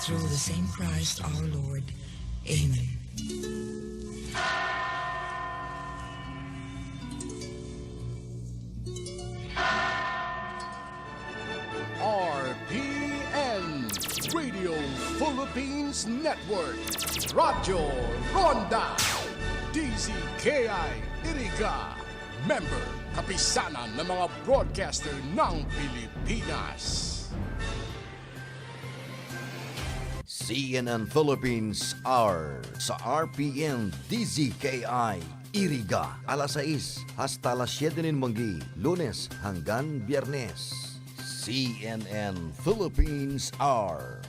through the same Christ our Lord. Amen. RPN Radio Philippines Network, Radyo Ronda, DZKI Iriga, member kapisanan ng mga broadcaster ng Pilipinas. CNN Philippines Hour sa RPN-DZKI Iriga, alas 6 hasta alas 7 ng manggi, Lunes hanggang Biyernes. CNN Philippines Hour.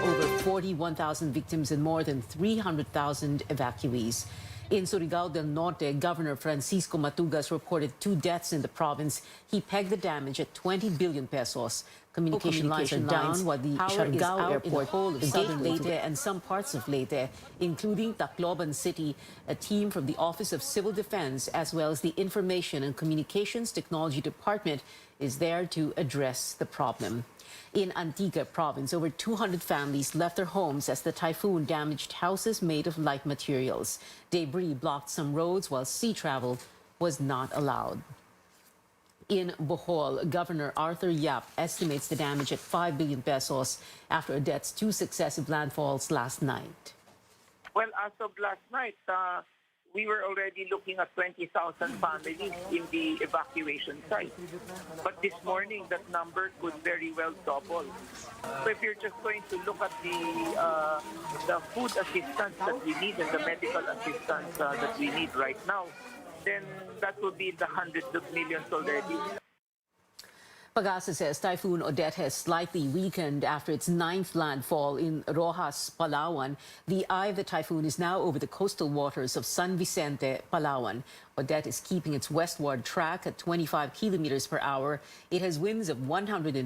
Over 41,000 victims and more than 300,000 evacuees. In Surigao del Norte, Governor Francisco Matugas reported 2 deaths in the province. He pegged the damage at 20 billion pesos. Communication lines are down while the Siargao Airport, whole of southern Leyte and some parts of Leyte, including Tacloban City, a team from the Office of Civil Defense as well as the Information and Communications Technology Department is there to address the problem. In Antique province, over 200 families left their homes as the typhoon damaged houses made of light materials. Debris blocked some roads while sea travel was not allowed. In Bohol, Governor Arthur Yap estimates the damage at 5 billion pesos after a death's 2 successive landfalls last night. Well, as of last night, we were already looking at 20,000 families in the evacuation site. But this morning, that number could very well double. So if you're just going to look at the food assistance that we need and the medical assistance that we need right now, then that will be in the hundreds of millions already. Pag-asa says Typhoon Odette has slightly weakened after its 9th landfall in Rojas, Palawan. The eye of the typhoon is now over the coastal waters of San Vicente, Palawan. Odette is keeping its westward track at 25 kilometers per hour. It has winds of 150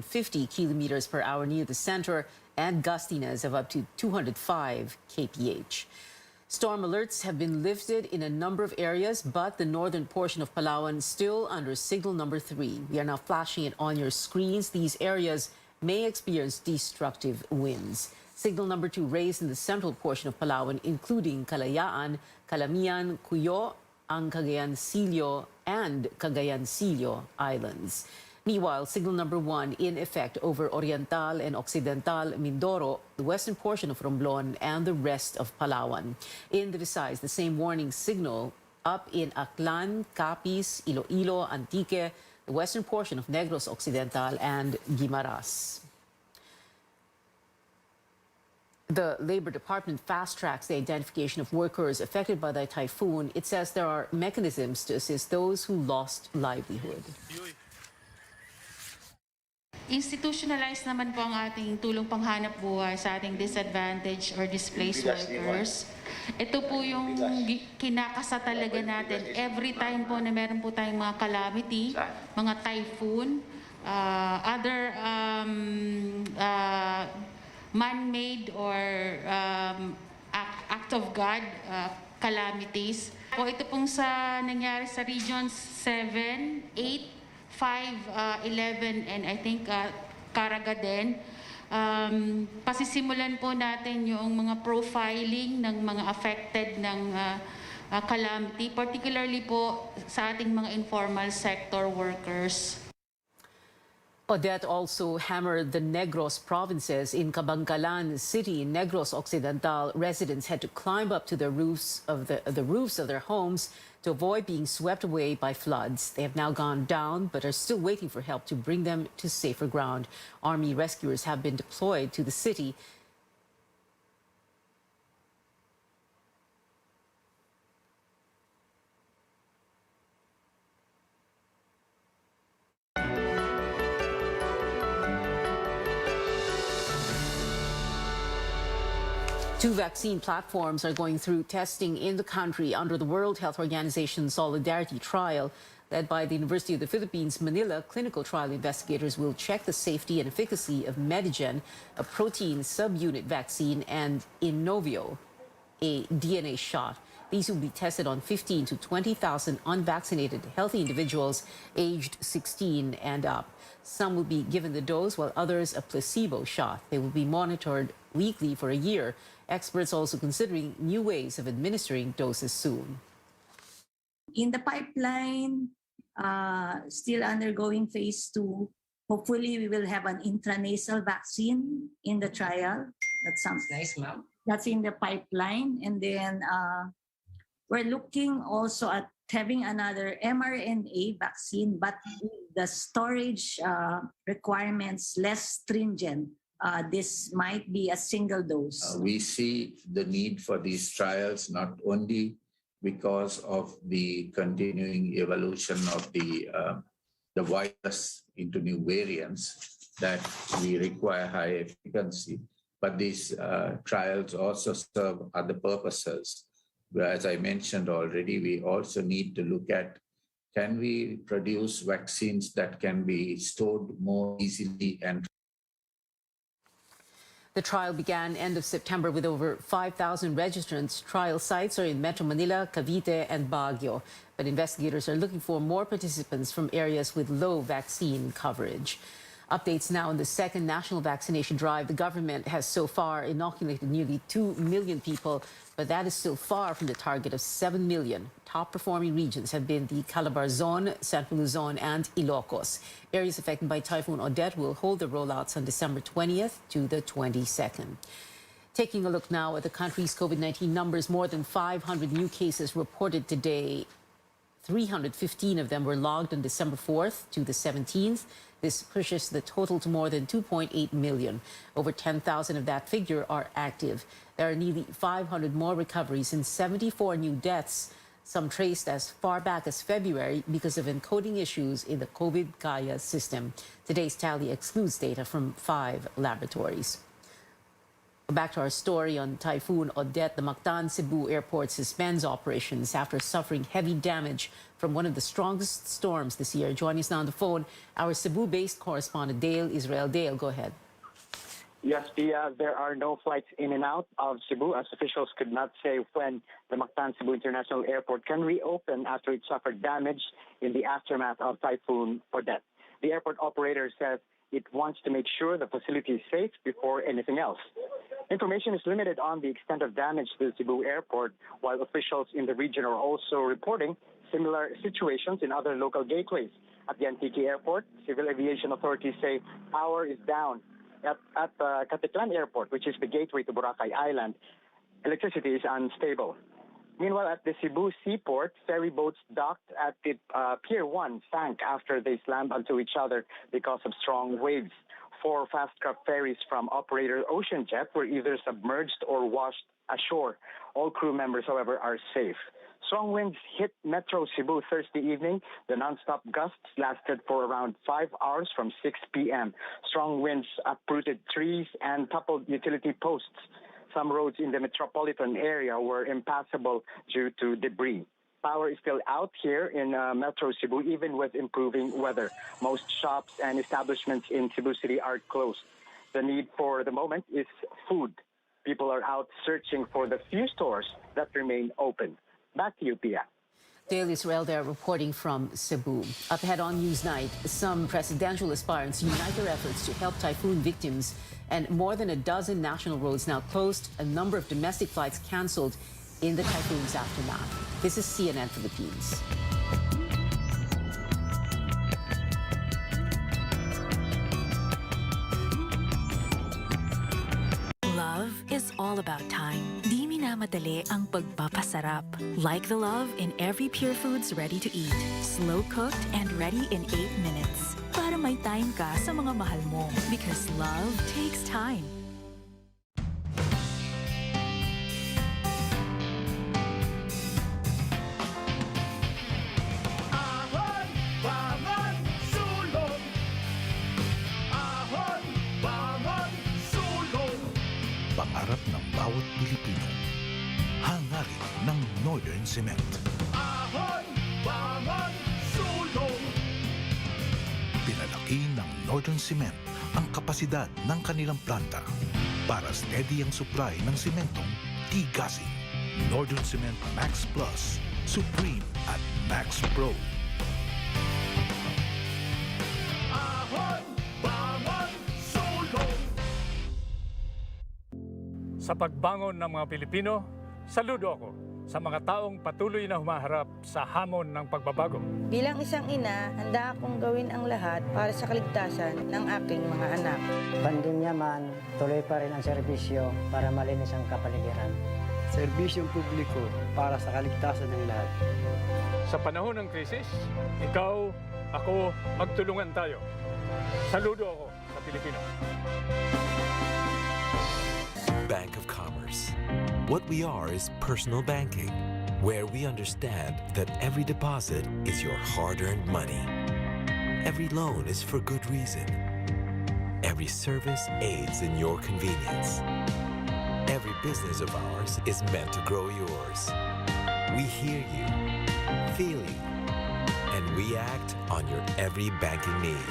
kilometers per hour near the center and gustiness of up to 205 kph. Storm alerts have been lifted in a number of areas, but the northern portion of Palawan is still under signal number 3. We are now flashing it on your screens. These areas may experience destructive winds. Signal number 2 raised in the central portion of Palawan, including Kalayaan, Calamian, Cuyo, ang Cagayan-Silio, and Cagayan-Silio Islands. Meanwhile, signal number 1 in effect over Oriental and Occidental Mindoro, the western portion of Romblon, and the rest of Palawan. In the Visayas, the same warning signal up in Aklan, Capiz, Iloilo, Antique, the western portion of Negros Occidental, and Guimaras. The Labor Department fast-tracks the identification of workers affected by the typhoon. It says there are mechanisms to assist those who lost livelihood. Institutionalized naman po ang ating tulong panghanap buhay sa ating disadvantaged or displaced workers. Ito po yung kinakasa talaga natin. Every time po na meron po tayong mga calamity, mga typhoon, other man-made or act of God calamities. Po ito pong sa nangyari sa Region 7, 8, 5, 11, and I think Caraga din. Pasisimulan po natin yung mga profiling ng mga affected ng calamity, particularly po sa ating mga informal sector workers. Odette also hammered the Negros provinces. In Cabangcalan City, Negros Occidental, residents had to climb up to the roofs of their homes to avoid being swept away by floods. They have now gone down but are still waiting for help to bring them to safer ground. Army rescuers have been deployed to the city. Two vaccine platforms are going through testing in the country under the World Health Organization Solidarity Trial. Led by the University of the Philippines, Manila, clinical trial investigators will check the safety and efficacy of Medigen, a protein subunit vaccine, and Inovio, a DNA shot. These will be tested on 15 to 20,000 unvaccinated healthy individuals aged 16 and up. Some will be given the dose while others a placebo shot. They will be monitored weekly for a year. Experts also considering new ways of administering doses soon. In the pipeline, still undergoing phase 2. Hopefully, we will have an intranasal vaccine in the trial. That sounds nice, ma'am. That's in the pipeline. And then we're looking also at having another mRNA vaccine, but the storage requirements less stringent. This might be a single dose. We see the need for these trials not only because of the continuing evolution of the virus into new variants that we require high efficacy, but these trials also serve other purposes. As I mentioned already, we also need to look at, can we produce vaccines that can be stored more easily and The trial began end of September with over 5,000 registrants. Trial sites are in Metro Manila, Cavite, and Baguio. But investigators are looking for more participants from areas with low vaccine coverage. Updates now on the second national vaccination drive. The government has so far inoculated nearly 2 million people, but that is still far from the target of 7 million. Top performing regions have been the Calabar Zone, Central Luzon, and Ilocos. Areas affected by Typhoon Odette will hold their rollouts on December 20th to the 22nd. Taking a look now at the country's COVID-19 numbers, more than 500 new cases reported today. 315 of them were logged on December 4th to the 17th. This pushes the total to more than 2.8 million. Over 10,000 of that figure are active. There are nearly 500 more recoveries and 74 new deaths, some traced as far back as February because of encoding issues in the COVID Gaia system. Today's tally excludes data from 5 laboratories. Back to our story on Typhoon Odette. The Mactan Cebu Airport suspends operations after suffering heavy damage from one of the strongest storms this year. Joining us now on the phone, our Cebu-based correspondent Dale Israel. Dale, go ahead. Yes, Pia, there are no flights in and out of Cebu as officials could not say when the Mactan Cebu International Airport can reopen after it suffered damage in the aftermath of Typhoon Odette. The airport operator says it wants to make sure the facility is safe before anything else. Information is limited on the extent of damage to the Cebu airport, while officials in the region are also reporting similar situations in other local gateways. At the Antique Airport, civil aviation authorities say power is down. At the Caticlan Airport, which is the gateway to Boracay Island, electricity is unstable. Meanwhile, at the Cebu seaport, ferry boats docked at the Pier 1 sank after they slammed onto each other because of strong waves. 4 fast-craft ferries from operator OceanJet were either submerged or washed ashore. All crew members, however, are safe. Strong winds hit Metro Cebu Thursday evening. The nonstop gusts lasted for around 5 hours from 6 p.m. Strong winds uprooted trees and toppled utility posts. Some roads in the metropolitan area were impassable due to debris. Power is still out here in Metro Cebu, even with improving weather. Most shops and establishments in Cebu City are closed. The need for the moment is food. People are out searching for the few stores that remain open. Back to you, Pia. Dale Israel there reporting from Cebu. Up ahead on Newsnight, some presidential aspirants unite their efforts to help typhoon victims, and more than a dozen national roads now closed, a number of domestic flights canceled in the typhoon's aftermath. This is CNN Philippines. Love is all about time. Dimi minamadali ang pagpapasarap. Like the love in every Pure Foods ready-to-eat. Slow-cooked and ready in 8 minutes. Para may time ka sa mga mahal mo. Because love takes time. Ahon, bangon, sulong. Ahon, bangon, sulong. Pangarap ng bawat Pilipino. Hangarin ng Northern Cement. Ahon, bangon, sulong. Pinalaki ng Northern Cement ang kapasidad ng kanilang planta para steady ang supply ng sementong tigasin. Northern Cement Max Plus, Supreme at Max Pro. Ahon, bangon, sulong. Sa pagbangon ng mga Pilipino, saludo ako sa mga taong patuloy na humaharap sa hamon ng pagbabago. Bilang isang ina, handa akong gawin ang lahat para sa kaligtasan ng aking mga anak. Pandemya man, tuloy pa rin ang serbisyo para malinis ang kapaligiran. Serbisyong publiko para sa kaligtasan ng lahat. Sa panahon ng krisis, ikaw, ako, magtulungan tayo. Saludo ako sa Pilipino. Bank of Commerce. What we are is personal banking, where we understand that every deposit is your hard-earned money. Every loan is for good reason. Every service aids in your convenience. Every business of ours is meant to grow yours. We hear you, feel you, and we act on your every banking need.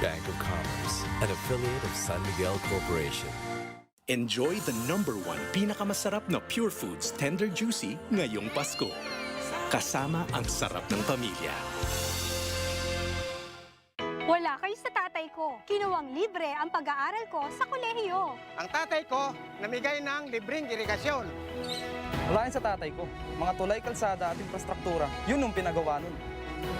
Bank of Commerce, an affiliate of San Miguel Corporation. Enjoy the #1 pinakamasarap na Pure Foods Tender Juicy ngayong Pasko. Kasama ang sarap ng pamilya. Wala kayo sa tatay ko. Kinuwang libre ang pag-aaral ko sa kolehiyo. Ang tatay ko, namigay ng libreng irigasyon. Wala sa tatay ko. Mga tulay, kalsada at infrastruktura. Yun ang pinagawa nun.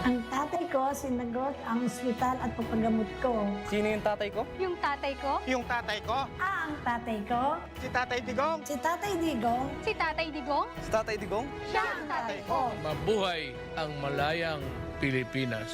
Ang tatay ko, sinagot ang ospital at pagpagamot ko. Sino yung tatay ko? Yung tatay ko? Yung tatay ko? Ang tatay ko? Si Tatay Digong? Si Tatay Digong? Si Tatay Digong? Si Tatay Digong? Siya ang tatay ko. Mabuhay ang malayang Pilipinas.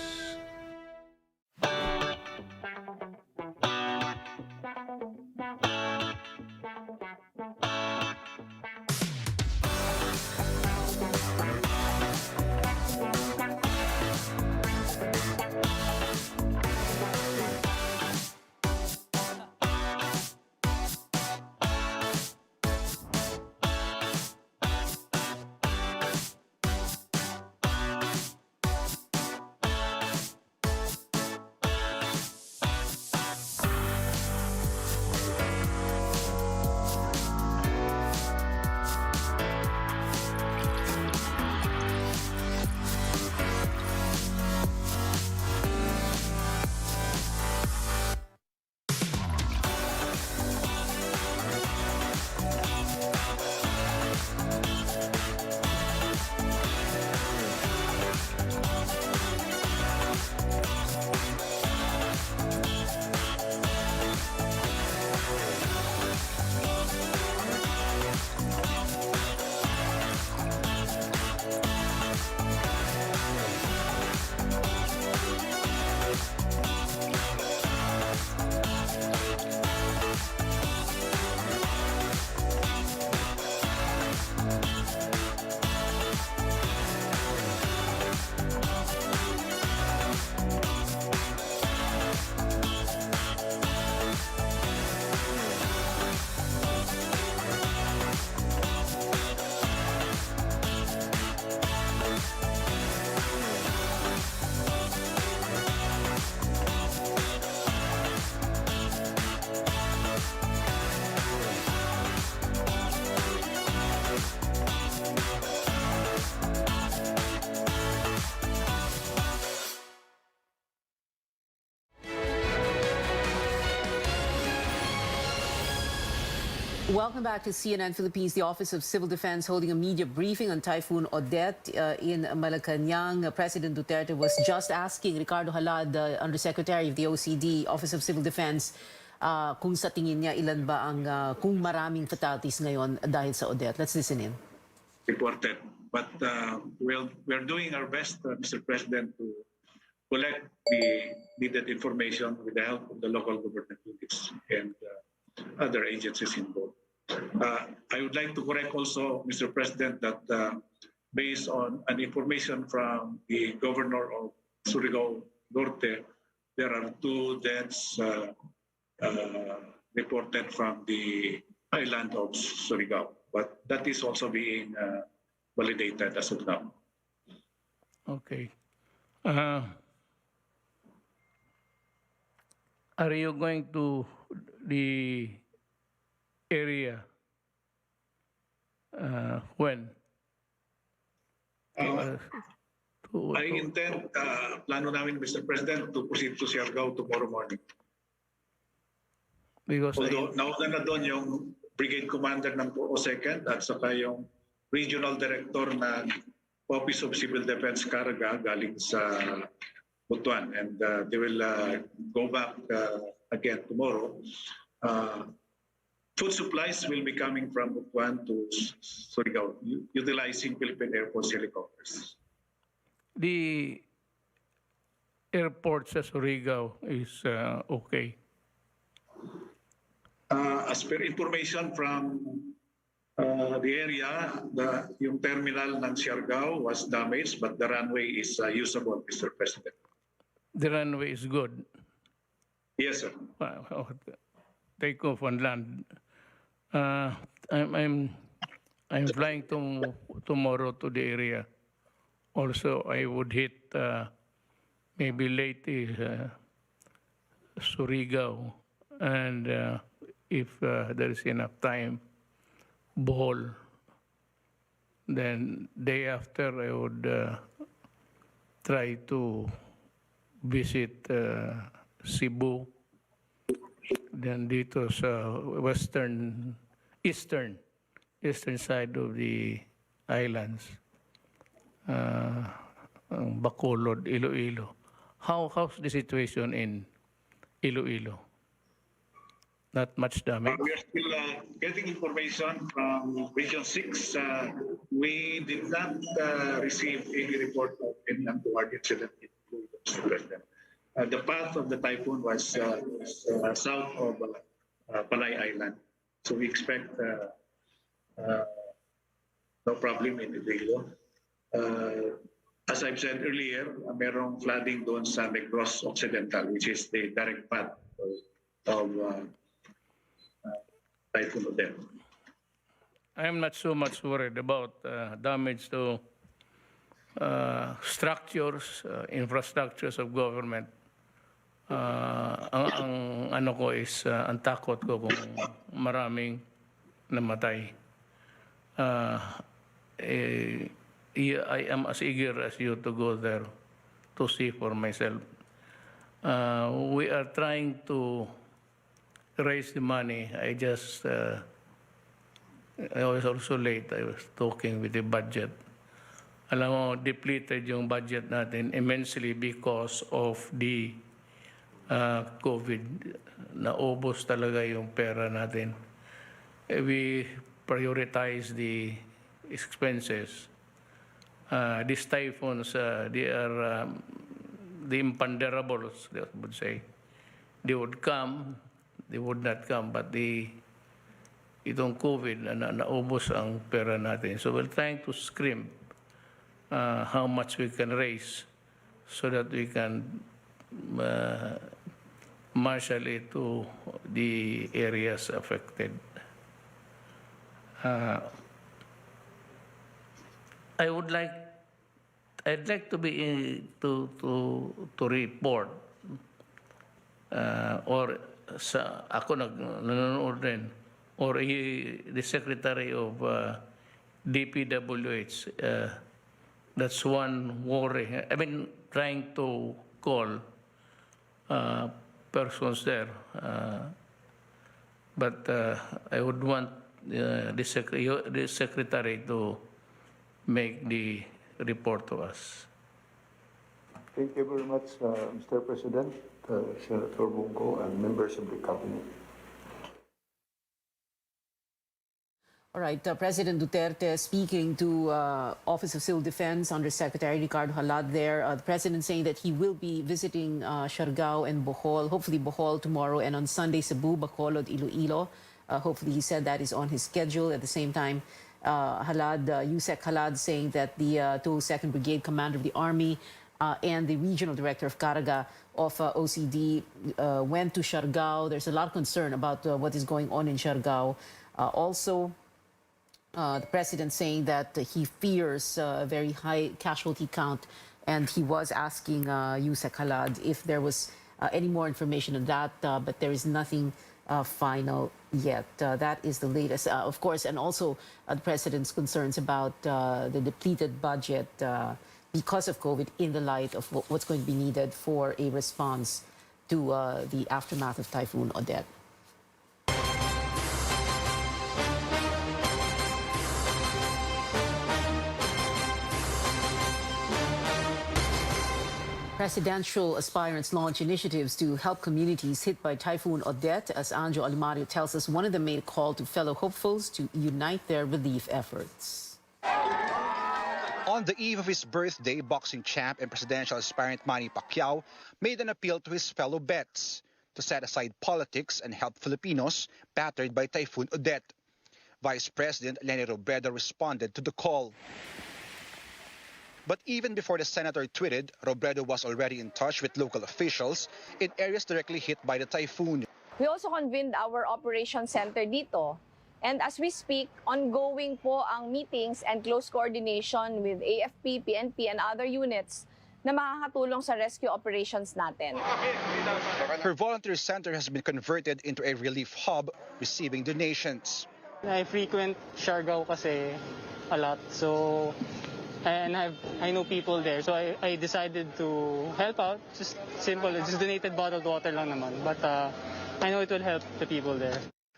Welcome back to CNN Philippines. The Office of Civil Defense holding a media briefing on Typhoon Odette in Malacanang. President Duterte was just asking Ricardo Halad, Undersecretary of the OCD, Office of Civil Defense, kung sa tingin niya ilan ba ang kung maraming fatalities ngayon dahil sa Odette. Let's listen in. Reported. But we're doing our best, Mr. President, to collect the needed information with the help of the local government units and other agencies involved. I would like to correct also, Mr. President, that based on an information from the governor of Surigao Norte, there are 2 deaths reported from the island of Surigao, but that is also being validated as of now. Okay. Are you going to the area when? I intend, plano namin, Mr. President, to proceed to Siargao tomorrow morning. Because although nauna na doon yung brigade commander ng 202nd at saka yung regional director ng Office of Civil Defense Caraga galing sa Butuan, and they will go back again tomorrow. Food supplies will be coming from Butuan to Surigao, utilizing Philippine Air Force helicopters. the airport sa Surigao is okay. As per information from the area, yung terminal ng Siargao was damaged, but the runway is usable, Mr. President. The runway is good. Yes, sir. Take off on land. I'm flying tomorrow to the area. Also, I would hit maybe late Surigao, and if there is enough time, Bohol. Then day after, I would try to visit Cebu. Then dito sa eastern side of the islands, Bacolod, Iloilo. How's the situation in Iloilo? Not much damage. We are still getting information from Region 6. We did not receive any report of any untoward incident in Iloilo, Mr. President. The path of the typhoon was south of Panay Island. So we expect no problem in Iloilo. As I've said earlier, merong flooding doon sa Negros Occidental, which is the direct path of Typhoon Odette. I'm not so much worried about damage to structures, infrastructures of government. Ang ano ko is, ang takot ko kung maraming namatay. I am as eager as you to go there to see for myself. We are trying to raise the money. I was also late. I was talking with the budget. Alam mo, depleted yung budget natin immensely because of the COVID. Naubos talaga yung pera natin. We prioritize the expenses. These typhoons, they are the imponderables, they would say. They would come, they would not come, but itong COVID, naubos ang pera natin. So we're trying to scrimp how much we can raise so that we can marshal it to the areas affected. I'd like to be to report or sa ako nanonood rin, or the Secretary of DPWH. That's one worry. I mean, trying to call persons there, but I would want the Secretary to make the report to us. Thank you very much, Mr. President, Senator Bongo, and members of the cabinet. All right, President Duterte speaking to Office of Civil Defense Undersecretary Ricardo Halad there. The President saying that he will be visiting Siargao and Bohol, hopefully Bohol tomorrow, and on Sunday Cebu, Bacolod, Iloilo. Hopefully he said that is on his schedule. At the same time, Yusek Halad saying that the 202nd Brigade Commander of the Army and the Regional Director of Caraga of OCD went to Siargao. There's a lot of concern about what is going on in Siargao. Also, the President saying that he fears a very high casualty count, and he was asking Yusek Halad if there was any more information on that, but there is nothing final yet. That is the latest, of course, and also the President's concerns about the depleted budget because of COVID in the light of what's going to be needed for a response to the aftermath of Typhoon Odette. Presidential aspirants launch initiatives to help communities hit by Typhoon Odette. As Anjo Alimario tells us, one of them made a call to fellow hopefuls to unite their relief efforts. On the eve of his birthday, boxing champ and presidential aspirant Manny Pacquiao made an appeal to his fellow bets to set aside politics and help Filipinos battered by Typhoon Odette. Vice President Leni Robredo responded to the call. But even before the senator tweeted, Robredo was already in touch with local officials in areas directly hit by the typhoon. We also convened our operations center dito. And as we speak, ongoing po ang meetings and close coordination with AFP, PNP, and other units na makakatulong sa rescue operations natin. Her volunteer center has been converted into a relief hub, receiving donations. I frequent Siargao kasi a lot, so and I know people there, so I decided to help out. Just simple, just donated bottled water lang naman, but I know it will help the people there.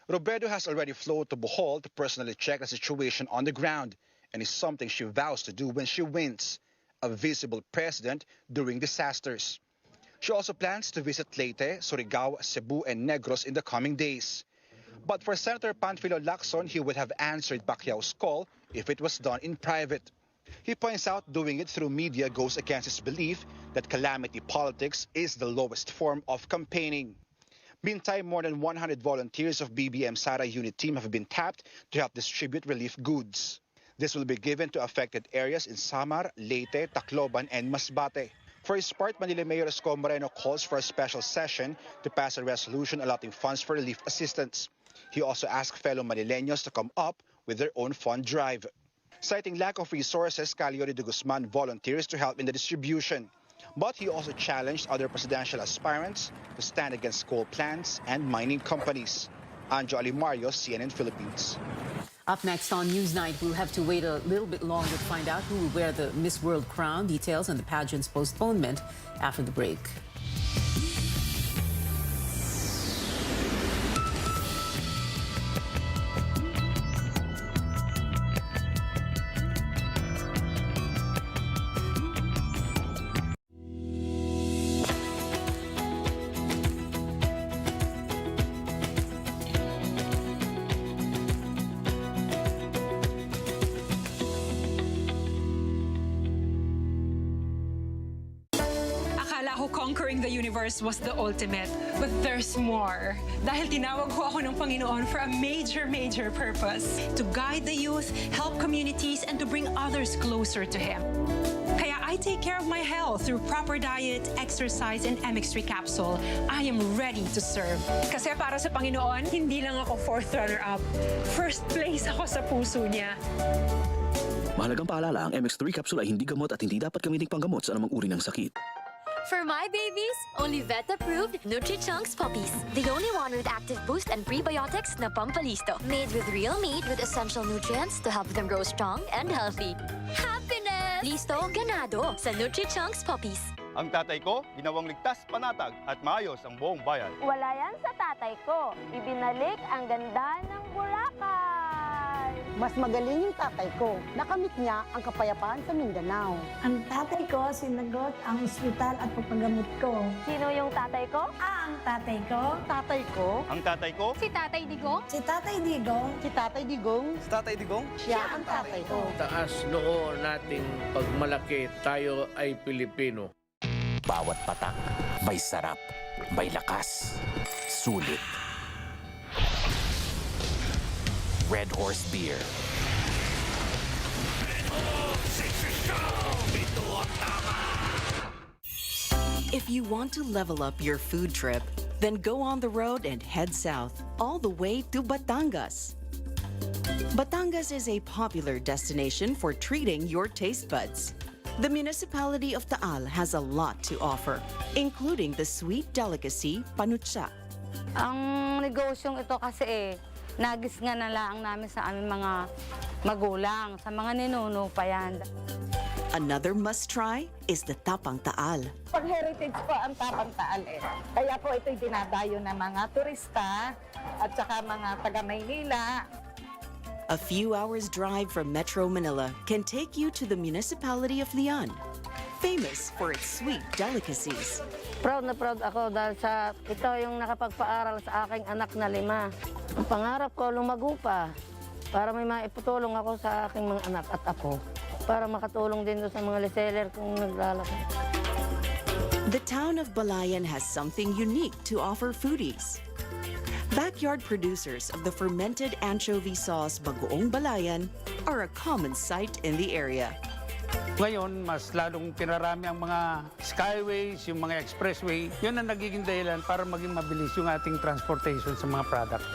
Robredo has already flown to Bohol to personally check the situation on the ground, and is something she vows to do when she wins, a visible president during disasters. She also plans to visit Leyte, Surigao, Cebu, and Negros in the coming days. But for Senator Panfilo Lacson, he would have answered Pacquiao's call if it was done in private. He points out doing it through media goes against his belief that calamity politics is the lowest form of campaigning. Meantime, more than 100 volunteers of BBM Sara unit team have been tapped to help distribute relief goods. This will be given to affected areas in Samar, Leyte, Tacloban, and Masbate. For his part, Manila Mayor Isko Moreno calls for a special session to pass a resolution allotting funds for relief assistance. He also asked fellow Manileños to come up with their own fund drive. Citing lack of resources, Caliori de Guzman volunteers to help in the distribution. But he also challenged other presidential aspirants to stand against coal plants and mining companies. Anjo Alimario, CNN Philippines. Up next on Newsnight, we'll have to wait a little bit longer to find out who will wear the Miss World crown. Details on the pageant's postponement after the break. Conquering the universe was the ultimate, but there's more. Dahil tinawag ko ako ng Panginoon for a major purpose. To guide the youth, help communities, and to bring others closer to Him. Kaya I take care of my health through proper diet, exercise, and MX3 capsule. I am ready to serve. Kasi para sa Panginoon, hindi lang ako 4th runner-up. First place ako sa puso niya. Mahalagang paalala, ang MX3 capsule ay hindi gamot at hindi dapat gamitin panggamot sa anumang uri ng sakit. For my babies, only vet-approved Nutri-Chunks puppies. The only one with active boost and prebiotics na pampalisto. Made with real meat with essential nutrients to help them grow strong and healthy. Happiness! Listo, ganado sa Nutri-Chunks puppies. Ang tatay ko, ginawang ligtas, panatag at maayos ang buong bayan. Wala yan sa tatay ko. Ibinalik ang ganda ng Boracay. Mas magaling yung tatay ko. Nakamit niya ang kapayapaan sa Mindanao. Ang tatay ko sinagot ang ospital at pagpagamot ko. Sino yung tatay ko? Ang tatay ko. Tatay ko? Ang tatay ko? Si Tatay Digong? Si Tatay Digong. Si Tatay Digong? Si Tatay Digong? Siya ang tatay ko. Taas noo nating pagmalaki tayo ay Pilipino. Bawat patak, may sarap, may lakas, sulit. Red Horse Beer. If you want to level up your food trip, then go on the road and head south, all the way to Batangas. Batangas is a popular destination for treating your taste buds. The municipality of Taal has a lot to offer, including the sweet delicacy panutsa. Ang negosyong ito kasi nagis nga na lang namin sa aming mga magulang, sa mga ninuno pa yan. Another must-try is the Tapang Taal. Pag heritage po ang Tapang Taal Kaya po ito'y dinadayo ng mga turista at saka mga taga-Maynila. A few hours' drive from Metro Manila can take you to the municipality of Leon, famous for its sweet delicacies. Proud na proud ako dahil sa ito yung nakapagpaaral sa aking anak na 5. Ang pangarap ko lumago pa para may maiputulong ako sa aking mga anak at apo para makatulong din doon sa mga reseller kung naglalako. The town of Balayan has something unique to offer foodies. Backyard producers of the fermented anchovy sauce Bagoong Balayan are a common sight in the area. Ngayon, mas lalong pinarami ang mga skyways, yung mga expressway. Yun ang nagiging dahilan para maging mabilis yung ating transportation sa mga products.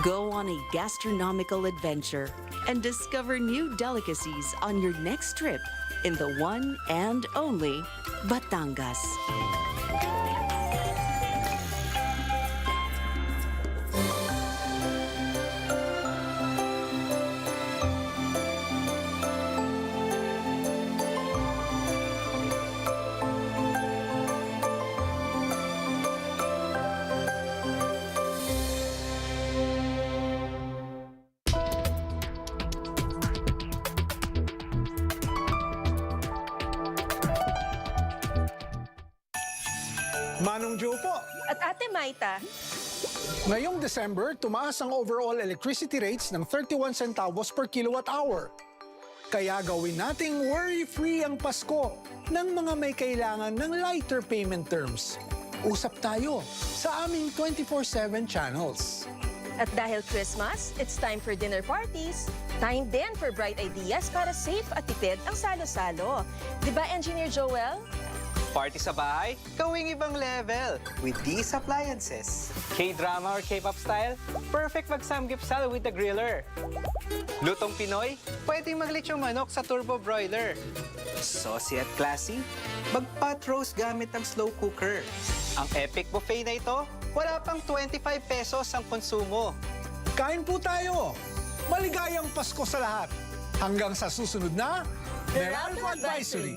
Go on a gastronomical adventure and discover new delicacies on your next trip in the one and only Batangas. Manong Joe po. At Ate Maita. Ngayong December, tumaas ang overall electricity rates ng 31 centavos per kilowatt hour. Kaya gawin nating worry-free ang Pasko ng mga may kailangan ng lighter payment terms. Usap tayo sa aming 24/7 channels. At dahil Christmas, it's time for dinner parties. Time din for bright ideas para safe at tipid ang salo-salo. Diba, Engineer Joel? Party sa bahay, gawing ibang level with these appliances. K-drama or K-pop style, perfect mag-samgipsal with the griller. Lutong Pinoy, pwedeng maglitsong manok sa turbo broiler. Saucy at classy, mag-pot roast gamit ang slow cooker. Ang epic buffet na ito, wala pang 25 pesos ang konsumo. Kain po tayo! Maligayang Pasko sa lahat! Hanggang sa susunod na Meralco Advisory!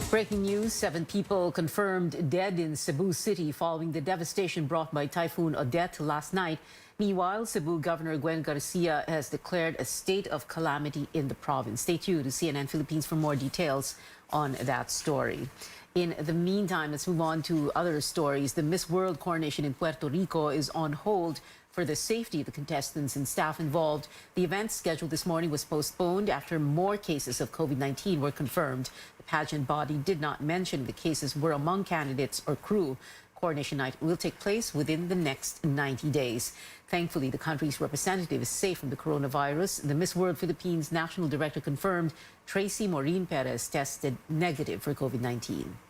Breaking news, 7 people confirmed dead in Cebu City following the devastation brought by Typhoon Odette last night. Meanwhile, Cebu Governor Gwen Garcia has declared a state of calamity in the province. Stay tuned to CNN Philippines for more details on that story. In the meantime, let's move on to other stories. The Miss World coronation in Puerto Rico is on hold for the safety of the contestants and staff involved. The event scheduled this morning was postponed after more cases of COVID-19 were confirmed. The pageant body did not mention the cases were among candidates or crew. Coronation night will take place within the next 90 days. Thankfully, the country's representative is safe from the coronavirus. The Miss World Philippines National Director confirmed Tracy Maureen Perez tested negative for COVID-19.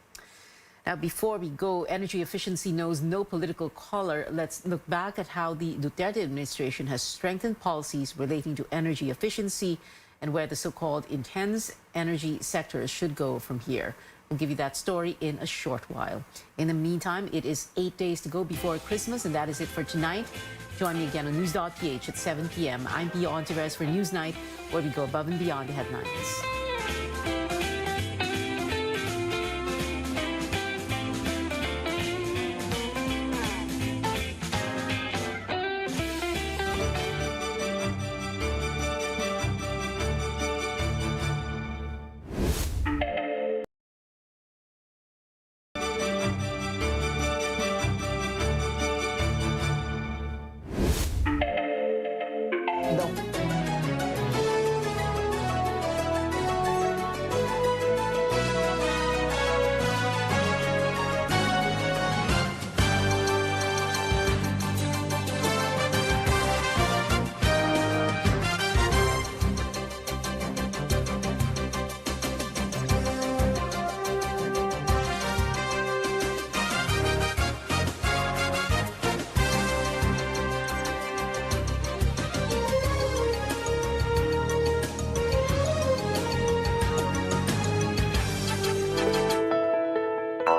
Now, before we go, energy efficiency knows no political color. Let's look back at how the Duterte administration has strengthened policies relating to energy efficiency and where the so-called intense energy sectors should go from here. We'll give you that story in a short while. In the meantime, it is 8 days to go before Christmas, and that is it for tonight. Join me again on News.ph at 7 p.m. I'm Pia Ontiveros for Newsnight, where we go above and beyond the headlines.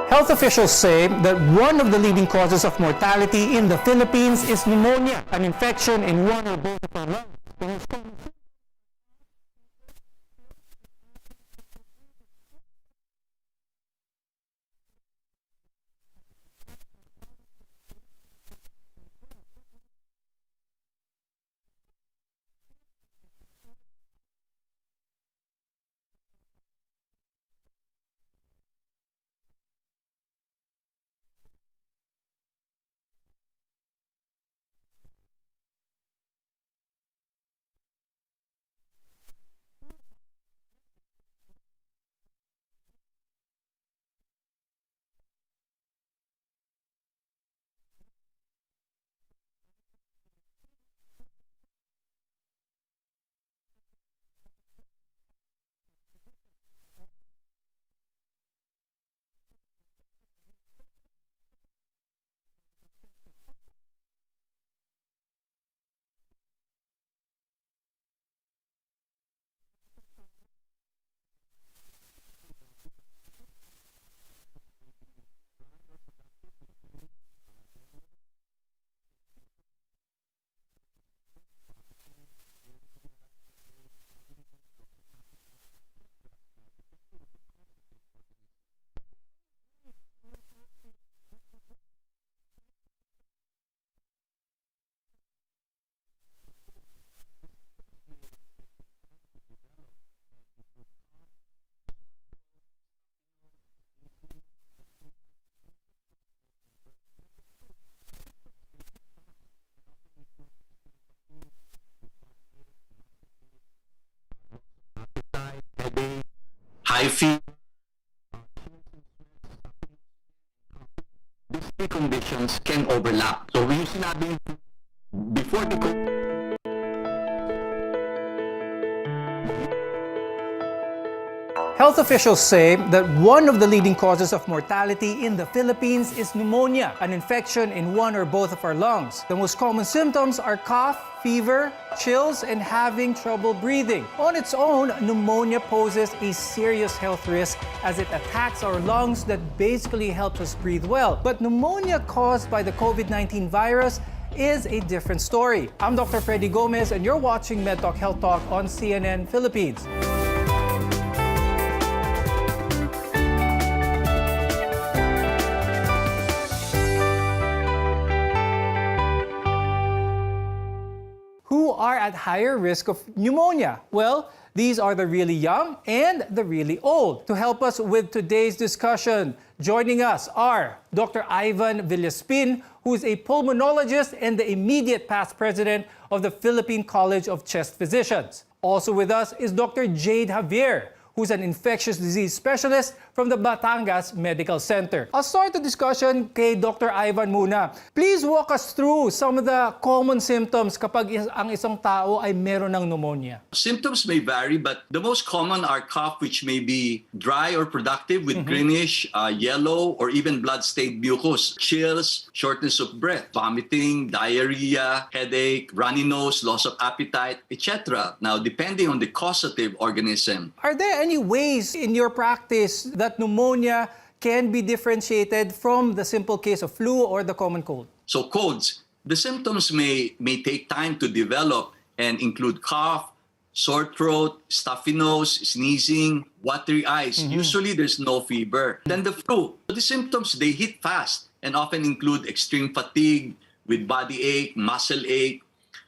Health officials say that one of the leading causes of mortality in the Philippines is pneumonia, an infection in one or both of our lungs. High fever. These three conditions can overlap. So yung sinabing before the Health officials say that one of the leading causes of mortality in the Philippines is pneumonia, an infection in one or both of our lungs. The most common symptoms are cough, fever, chills, and having trouble breathing. On its own, pneumonia poses a serious health risk as it attacks our lungs that basically helps us breathe well. But pneumonia caused by the COVID-19 virus is a different story. I'm Dr. Freddy Gomez, and you're watching MedTalk Health Talk on CNN Philippines. Who are at higher risk of pneumonia? Well, these are the really young and the really old. To help us with today's discussion, joining us are Dr. Ivan Villaspin, who is a pulmonologist and the immediate past president of the Philippine College of Chest Physicians. Also with us is Dr. Jade Javier, who's an infectious disease specialist from the Batangas Medical Center. I'll start the discussion kay Dr. Ivan muna. Please walk us through some of the common symptoms kapag ang isang tao ay meron ng pneumonia. Symptoms may vary, but the most common are cough, which may be dry or productive with greenish, yellow, or even blood-stained mucus, chills, shortness of breath, vomiting, diarrhea, headache, runny nose, loss of appetite, etc. Now, depending on the causative organism. Are there any ways in your practice that pneumonia can be differentiated from the simple case of flu or the common cold? So colds, the symptoms may take time to develop and include cough, sore throat, stuffy nose, sneezing, watery eyes. Usually there's no fever. Then the flu, the symptoms, they hit fast and often include extreme fatigue with body ache, muscle ache,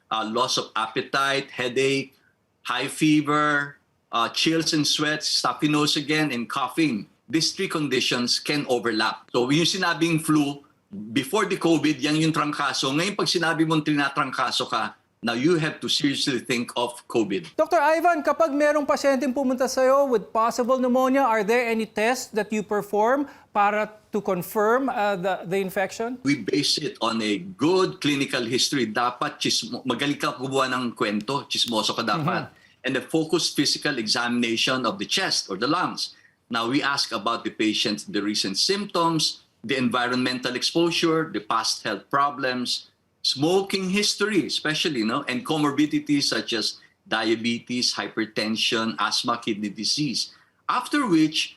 loss of appetite, headache, high fever, chills and sweats, stuffy nose again, and coughing. These three conditions can overlap. So yung sinabing flu, before the COVID, yan yung trangkaso. Ngayon pag sinabi mong tinatrangkaso ka, now you have to seriously think of COVID. Dr. Ivan, kapag merong pasyenteng pumunta sa'yo with possible pneumonia, are there any tests that you perform para to confirm the infection? We base it on a good clinical history. Dapat magaling ka kumuha ng kwento, chismoso ka dapat. And a focused physical examination of the chest or the lungs. Now we ask about the patient's the recent symptoms, the environmental exposure, the past health problems, smoking history especially, and comorbidities such as diabetes, hypertension, asthma, kidney disease. After which,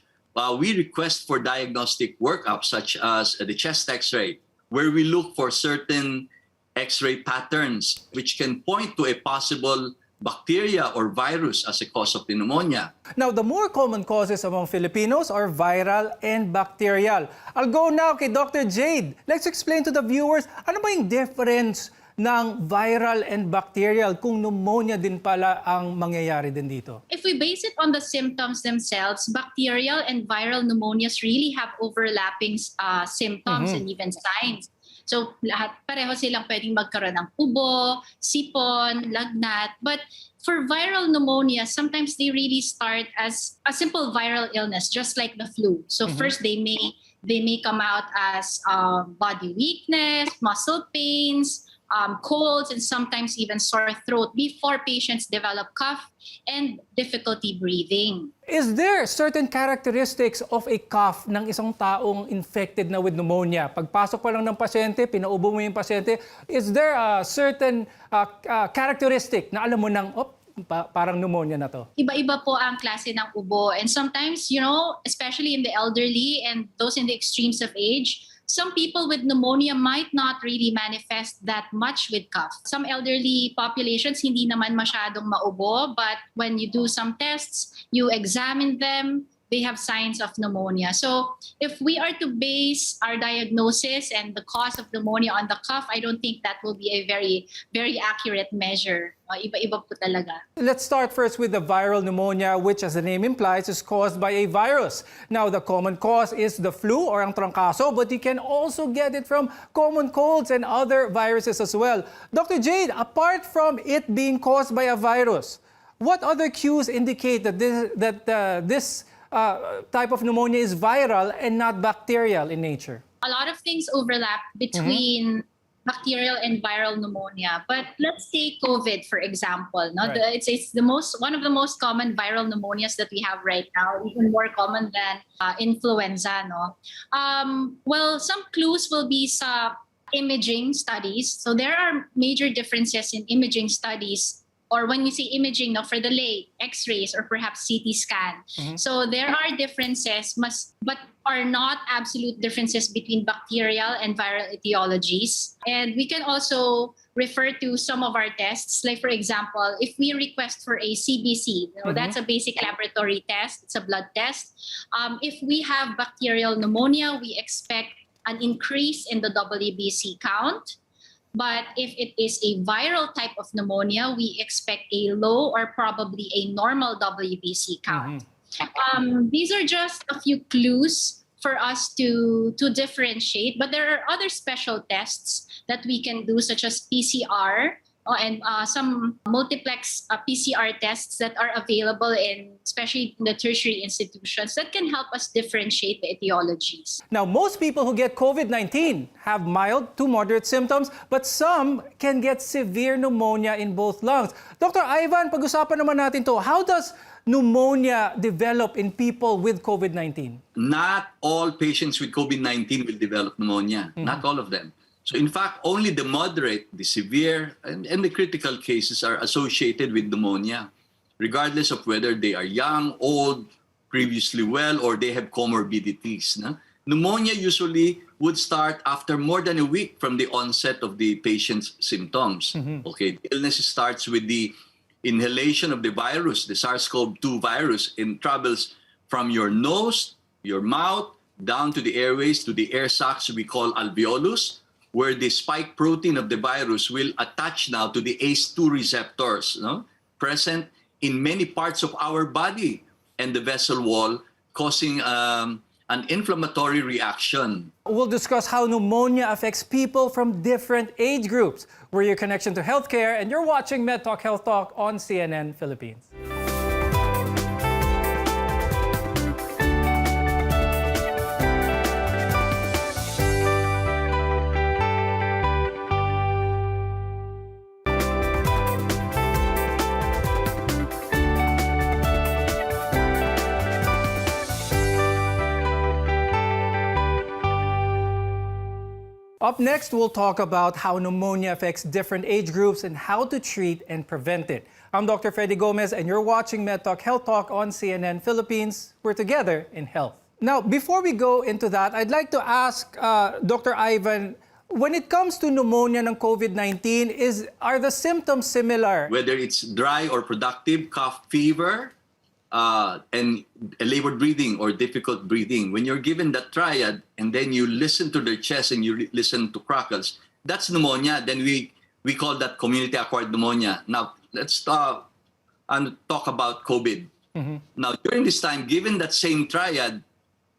we request for diagnostic workup such as the chest x-ray, where we look for certain x-ray patterns which can point to a possible bacteria or virus as a cause of pneumonia. Now, the more common causes among Filipinos are viral and bacterial. I'll go now kay Dr. Jade. Let's explain to the viewers, ano ba yung difference ng viral and bacterial kung pneumonia din pala ang mangyayari din dito? If we base it on the symptoms themselves, bacterial and viral pneumonias really have overlapping symptoms and even signs. So pareho silang pwedeng magkaroon ng ubo, sipon, lagnat. But for viral pneumonia, sometimes they really start as a simple viral illness, just like the flu. So first they may come out as body weakness, muscle pains, colds, and sometimes even sore throat before patients develop cough and difficulty breathing. Is there certain characteristics of a cough ng isang taong infected na with pneumonia? Pagpasok pa lang ng pasyente, pinaubo mo yung pasyente, is there a certain characteristic na alam mo nang, parang pneumonia na to? Iba-iba po ang klase ng ubo. And sometimes, especially in the elderly and those in the extremes of age, some people with pneumonia might not really manifest that much with cough. Some elderly populations, hindi naman masyadong maubo, but when you do some tests, you examine them, they have signs of pneumonia. So if we are to base our diagnosis and the cause of pneumonia on the cough, I don't think that will be a very, very accurate measure. Iba-iba po talaga. Let's start first with the viral pneumonia, which as the name implies is caused by a virus. Now, the common cause is the flu or ang trangkaso, but you can also get it from common colds and other viruses as well. Dr. Jade, apart from it being caused by a virus, what other cues indicate that this type of pneumonia is viral and not bacterial in nature? A lot of things overlap between bacterial and viral pneumonia. But let's take COVID, for example. Right. It's one of the most common viral pneumonias that we have right now, even more common than influenza. Well, some clues will be sa imaging studies. So there are major differences in imaging studies, or when we say imaging, for the lay, X-rays or perhaps CT scan. So there are differences, but are not absolute differences between bacterial and viral etiologies. And we can also refer to some of our tests. Like for example, if we request for a CBC, that's a basic laboratory test, it's a blood test. If we have bacterial pneumonia, we expect an increase in the WBC count. But if it is a viral type of pneumonia, we expect a low or probably a normal WBC count. These are just a few clues for us to differentiate, but there are other special tests that we can do, such as PCR, and some multiplex PCR tests that are available especially in the tertiary institutions that can help us differentiate the etiologies. Now, most people who get COVID-19 have mild to moderate symptoms, but some can get severe pneumonia in both lungs. Dr. Ivan, pag-usapan naman natin to. How does pneumonia develop in people with COVID-19? Not all patients with COVID-19 will develop pneumonia. Not all of them. So in fact, only the moderate, the severe, and the critical cases are associated with pneumonia, regardless of whether they are young, old, previously well, or they have comorbidities. No? Pneumonia usually would start after more than a week from the onset of the patient's symptoms. Okay, the illness starts with the inhalation of the virus, the SARS-CoV-2 virus, and travels from your nose, your mouth, down to the airways, to the air sacs we call alveolus, where the spike protein of the virus will attach now to the ACE2 receptors, present in many parts of our body and the vessel wall, causing an inflammatory reaction. We'll discuss how pneumonia affects people from different age groups. We're your connection to healthcare, and you're watching MedTalk Health Talk on CNN Philippines. Up next, we'll talk about how pneumonia affects different age groups and how to treat and prevent it. I'm Dr. Freddy Gomez, and you're watching MedTalk Health Talk on CNN Philippines. We're together in health. Now, before we go into that, I'd like to ask Dr. Ivan, when it comes to pneumonia ng COVID-19, are the symptoms similar? Whether it's dry or productive, cough, fever, and labored breathing or difficult breathing. When you're given that triad and then you listen to their chest and you listen to crackles, that's pneumonia. Then we call that community-acquired pneumonia. Now, let's talk about COVID. Now, during this time, given that same triad,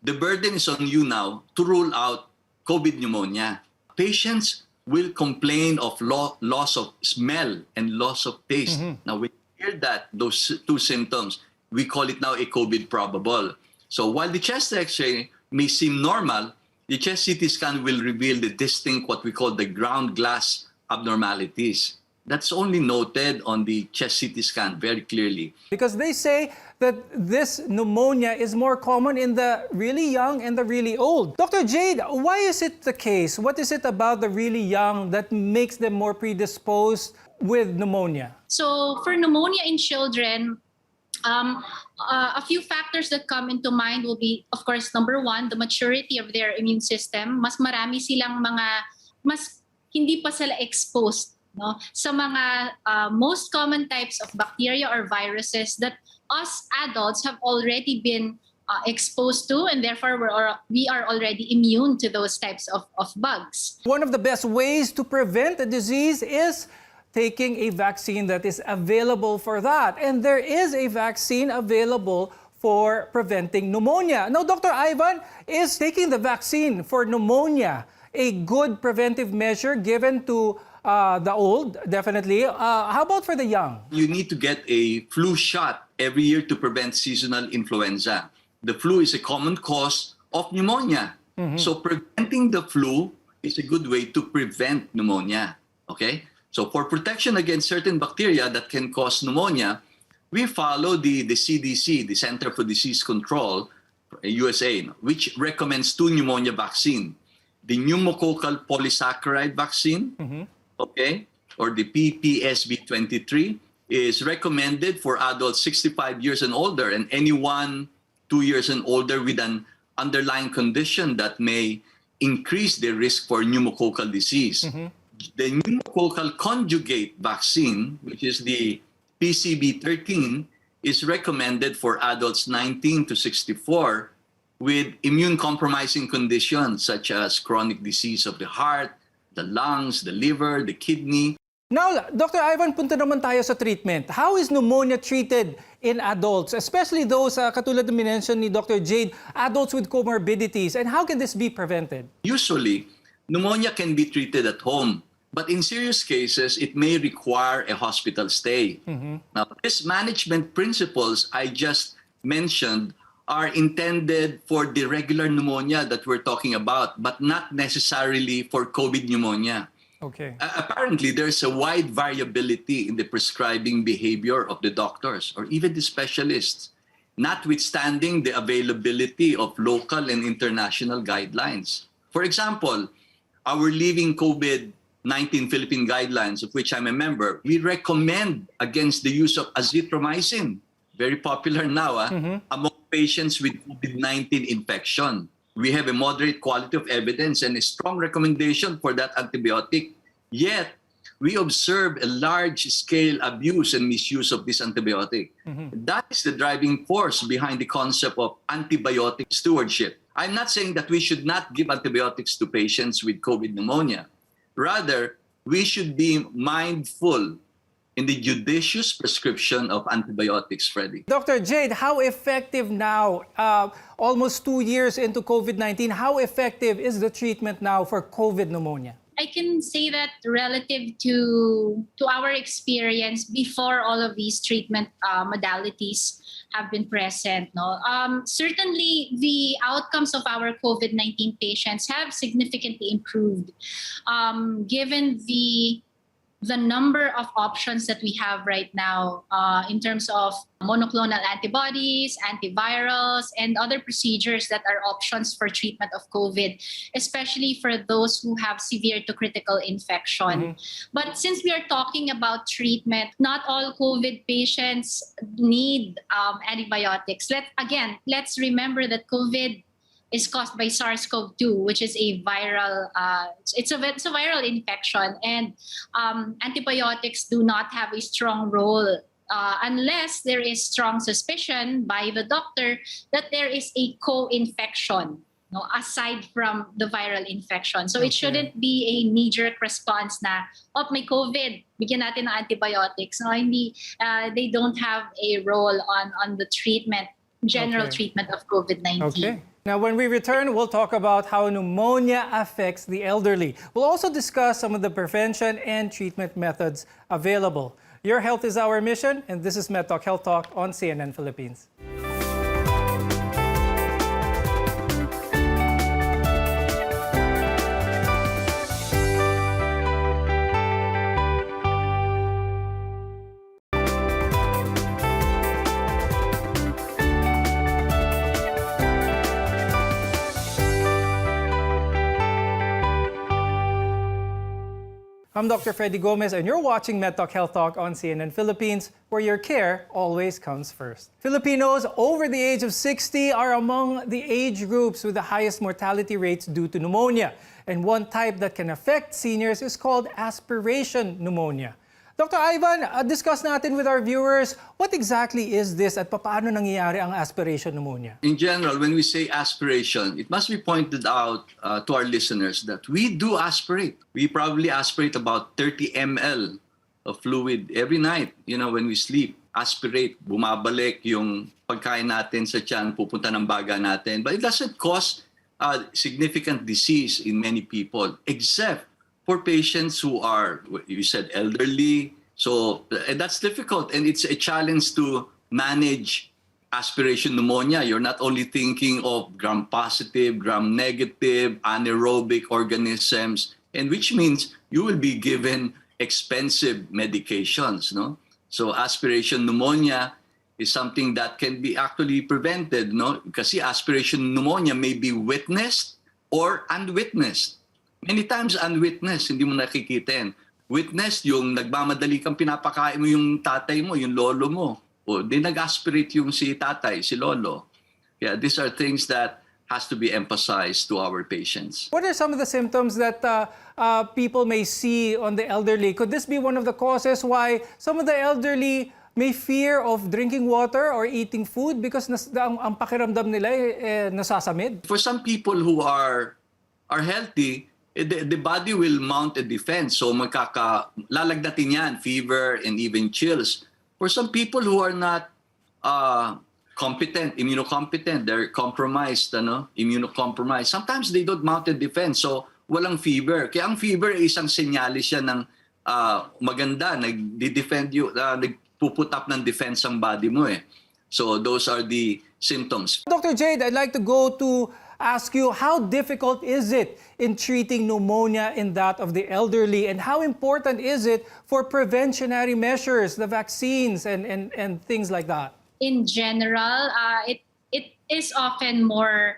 the burden is on you now to rule out COVID pneumonia. Patients will complain of loss of smell and loss of taste. Now, when you hear that, those two symptoms, we call it now a COVID probable. So while the chest X-ray may seem normal, the chest CT scan will reveal the distinct, what we call the ground glass abnormalities. That's only noted on the chest CT scan very clearly. Because they say that this pneumonia is more common in the really young and the really old. Dr. Jade, why is it the case? What is it about the really young that makes them more predisposed with pneumonia? So for pneumonia in children, a few factors that come into mind will be, of course, number one, the maturity of their immune system. Mas marami silang mas hindi pa sila exposed sa mga most common types of bacteria or viruses that us adults have already been exposed to, and therefore we are already immune to those types of bugs. One of the best ways to prevent a disease is taking a vaccine that is available for that. And there is a vaccine available for preventing pneumonia. Now, Dr. Ivan, is taking the vaccine for pneumonia a good preventive measure given to the old, definitely? How about for the young? You need to get a flu shot every year to prevent seasonal influenza. The flu is a common cause of pneumonia. So preventing the flu is a good way to prevent pneumonia. Okay? So for protection against certain bacteria that can cause pneumonia, we follow the CDC, the Center for Disease Control, USA, which recommends two pneumonia vaccines. The pneumococcal polysaccharide vaccine, okay, or the PPSB23, is recommended for adults 65 years and older, and anyone 2 years and older with an underlying condition that may increase their risk for pneumococcal disease. The pneumococcal conjugate vaccine, which is the PCB13, is recommended for adults 19 to 64 with immune-compromising conditions such as chronic disease of the heart, the lungs, the liver, the kidney. Now, Dr. Ivan, punta naman tayo sa treatment. How is pneumonia treated in adults, especially those, katulad ng minention ni Dr. Jade, adults with comorbidities, and how can this be prevented? Usually, pneumonia can be treated at home But in serious cases, it may require a hospital stay. Now, these management principles I just mentioned are intended for the regular pneumonia that we're talking about, but not necessarily for COVID pneumonia. Okay. Apparently, there's a wide variability in the prescribing behavior of the doctors or even the specialists, notwithstanding the availability of local and international guidelines. For example, our Living COVID-19 Philippine guidelines, of which I'm a member, we recommend against the use of azithromycin, very popular now, among patients with COVID-19 infection. We have a moderate quality of evidence and a strong recommendation for that antibiotic. Yet, we observe a large-scale abuse and misuse of this antibiotic. That is the driving force behind the concept of antibiotic stewardship. I'm not saying that we should not give antibiotics to patients with COVID pneumonia. Rather, we should be mindful in the judicious prescription of antibiotics, Freddie. Dr. Jade, how effective now, almost 2 years into COVID-19, how effective is the treatment now for COVID pneumonia? I can say that relative to our experience before all of these treatment modalities have been present, certainly the outcomes of our COVID-19 patients have significantly improved, given the number of options that we have right now in terms of monoclonal antibodies, antivirals, and other procedures that are options for treatment of COVID, especially for those who have severe to critical infection. But since we are talking about treatment, not all COVID patients need antibiotics. Let's remember that COVID is caused by SARS-CoV-2, which is a viral, it's a viral infection, and antibiotics do not have a strong role unless there is strong suspicion by the doctor that there is a co-infection, aside from the viral infection. So it shouldn't be a knee-jerk response na, may COVID, bigyan natin ng antibiotics. They don't have a role on the treatment, general treatment of COVID-19. Okay. Now, when we return, we'll talk about how pneumonia affects the elderly. We'll also discuss some of the prevention and treatment methods available. Your health is our mission, and this is MedTalk Health Talk on CNN Philippines. I'm Dr. Freddy Gomez, and you're watching MedTalk Health Talk on CNN Philippines, where your care always comes first. Filipinos over the age of 60 are among the age groups with the highest mortality rates due to pneumonia. And one type that can affect seniors is called aspiration pneumonia. Dr. Ivan, discuss natin with our viewers, what exactly is this at paano nangyayari ang aspiration pneumonia? In general, when we say aspiration, it must be pointed out to our listeners that we do aspirate. We probably aspirate about 30 ml of fluid every night, when we sleep. Aspirate, bumabalik yung pagkain natin sa tiyan, pupunta ng baga natin. But it doesn't cause significant disease in many people, except for patients who are, you said, elderly. So that's difficult, and it's a challenge to manage aspiration pneumonia. You're not only thinking of gram-positive, gram-negative, anaerobic organisms, and which means you will be given expensive medications. So aspiration pneumonia is something that can be actually prevented. Kasi aspiration pneumonia may be witnessed or unwitnessed. Many times unwitnessed, hindi mo nakikita yan. Witnessed, yung nagmamadali kang pinapakain mo yung tatay mo, yung lolo mo. O di nag-aspirate yung si tatay, si lolo. Yeah, these are things that has to be emphasized to our patients. What are some of the symptoms that people may see on the elderly? Could this be one of the causes why some of the elderly may fear of drinking water or eating food because ang pakiramdam nila nasasamid? For some people who are healthy, the body will mount a defense. So lalagnatin yan, fever and even chills. For some people who are not immunocompetent, they're compromised, immunocompromised. Sometimes they don't mount a defense. So walang fever. Kaya ang fever ay isang senyalis yan ng maganda, nag-defend you, nagpuput up ng defense ang body mo eh. So those are the symptoms. Dr. Jade, I'd like to go to ask you, how difficult is it in treating pneumonia in that of the elderly, and how important is it for preventionary measures, the vaccines and things like that? In general, it is often more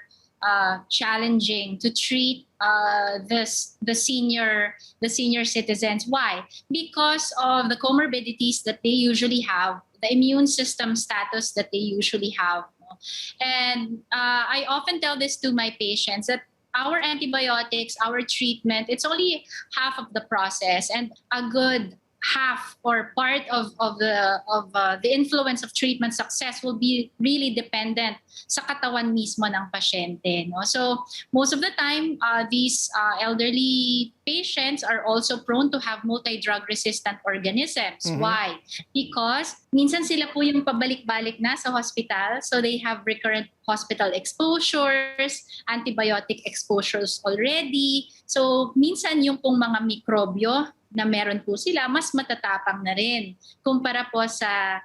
challenging to treat the senior citizens. Why? Because of the comorbidities that they usually have, the immune system status that they usually have. And I often tell this to my patients that our antibiotics, our treatment, it's only half of the process, and a good half or part of the influence of treatment success will be really dependent sa katawan mismo ng pasyente. No? So most of the time, these elderly patients are also prone to have multi-drug resistant organisms. Mhm. Why? Because minsan sila po yung pabalik-balik na sa hospital, so they have recurrent hospital exposures, antibiotic exposures already. So minsan yung pong mga mikrobyo na meron po sila, mas matatapang na rin kumpara po sa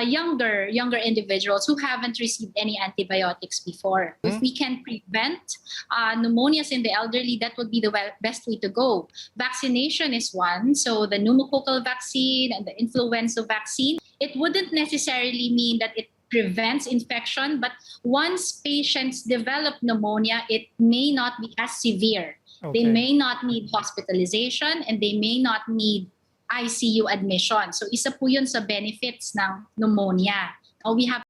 younger individuals who haven't received any antibiotics before. If we can prevent pneumonias in the elderly, that would be the best way to go. Vaccination is one. So the pneumococcal vaccine and the influenza vaccine, it wouldn't necessarily mean that it prevents infection, but once patients develop pneumonia, it may not be as severe. They Okay. may not need hospitalization and they may not need ICU admission. So isa po yun sa benefits ng pneumonia. We have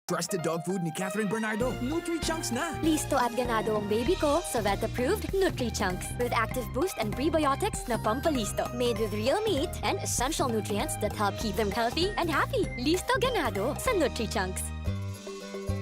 Trusted dog food ni Catherine Bernardo. Nutri-Chunks na! Listo at ganado ang baby ko sa vet-approved Nutri-Chunks with active boost and prebiotics na pampalisto. Made with real meat and essential nutrients that help keep them healthy and happy. Listo ganado sa Nutri-Chunks.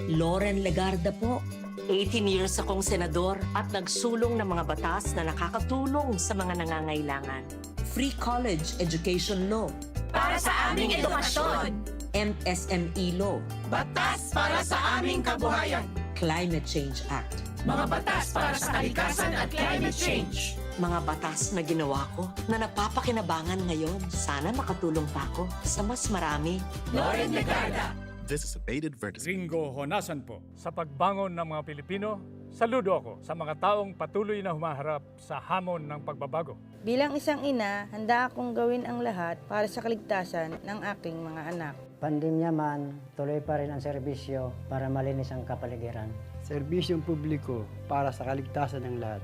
Loren Legarda po. 18 years akong senador at nagsulong ng mga batas na nakakatulong sa mga nangangailangan. Free college education law. Para sa aming edukasyon. MSME law. Batas para sa aming kabuhayan. Climate Change Act. Mga batas para sa kalikasan at climate change. Mga batas na ginawa ko na napapakinabangan ngayon. Sana makatulong pa ako sa mas marami. Loren Legarda. This is a paid advertisement. Ringo Honasan po. Sa pagbangon ng mga Pilipino, saludo ako sa mga taong patuloy na humaharap sa hamon ng pagbabago. Bilang isang ina, handa akong gawin ang lahat para sa kaligtasan ng aking mga anak. Pandemya man, tuloy pa rin ang serbisyo para malinis ang kapaligiran. Serbisyong publiko para sa kaligtasan ng lahat.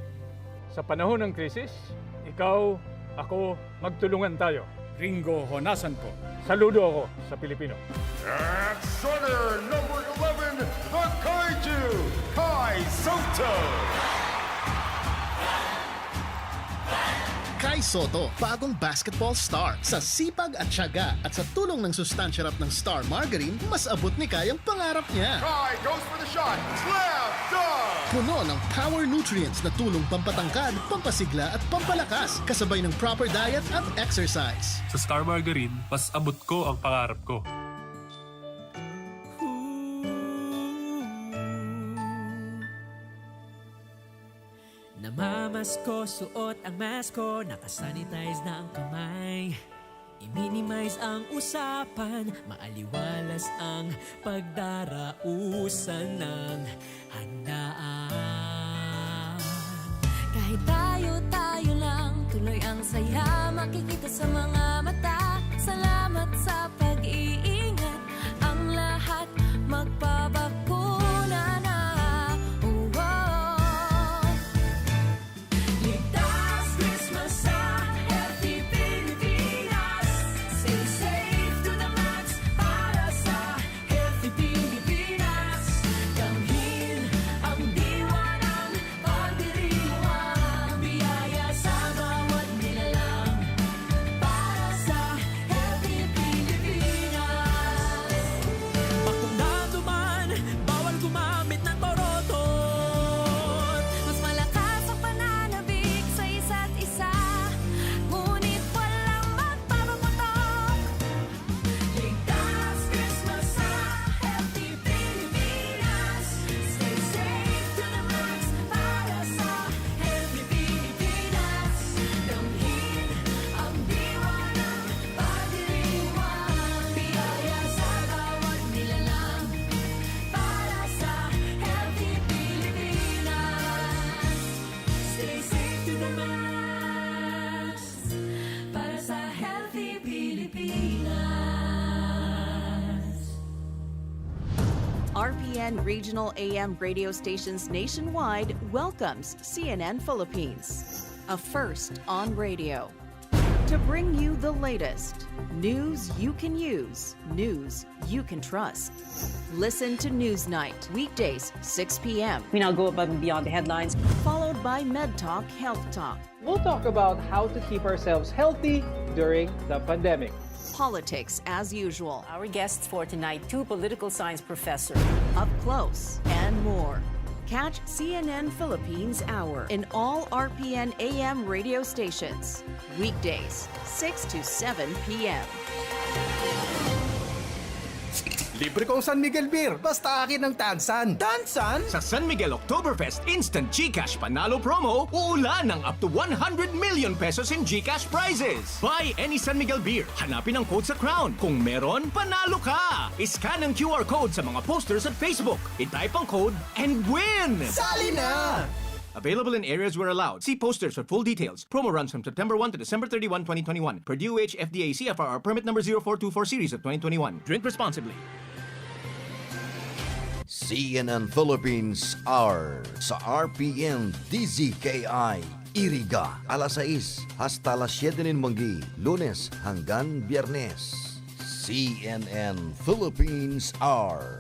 Sa panahon ng krisis, ikaw, ako, magtulungan tayo. Ringo Honasan po. Saludo ako sa Pilipino. At starter number 11, the Kaiju, Kai Soto. Kai Soto, bagong basketball star. Sa sipag at tiyaga at sa tulong ng sustansya ng Star Margarine, mas abot ni Kai ang pangarap niya. Kai goes for the shot. Slam dunk! Puno ng power nutrients na tulong pampatangkad, pampasigla at pampalakas, kasabay ng proper diet at exercise. Sa Star Margarine, mas abot ko ang pangarap ko. Namamasko, suot ang masko, nakasanitize na ang kamay. I-minimize ang usapan, maaliwalas ang pagdarausan ng handaan. Kahit tayo lang, tuloy ang saya, makikita sa mga mata. Salamat sa pag-iingat, ang lahat magpabakuna na. Ligtas Christmas sa Healthy Pilipinas. Stay safe to the max para sa Healthy Pilipinas. Damhin ang 10 regional AM radio stations nationwide welcomes CNN Philippines, a first on radio. To bring you the latest news you can use, news you can trust. Listen to Newsnight, weekdays, 6 p.m. We now go above and beyond the headlines. Followed by Med Talk, Health Talk. We'll talk about how to keep ourselves healthy during the pandemic. Politics as usual. Our guests for tonight, 2 political science professors. Up close and more. Catch CNN Philippines Hour in all RPN AM radio stations. Weekdays, 6 to 7 p.m. Libre kong San Miguel beer, basta akin ng Tansan. Tansan? Sa San Miguel Oktoberfest Instant GCash Panalo Promo, uulan ng up to 100 million pesos in GCash prizes. Buy any San Miguel beer, hanapin ang code sa crown. Kung meron, panalo ka! Iscan ang QR code sa mga posters at Facebook. I-type ang code and win! Sali na! Available in areas where allowed. See posters for full details. Promo runs from September 1 to December 31, 2021. Per DOH FDA CFR permit number 0424 series of 2021. Drink responsibly. CNN Philippines Hour sa RPN-DZKI Iriga, alas 6 hasta las 7 ng manggi, Lunes hanggang Biyernes. CNN Philippines Hour.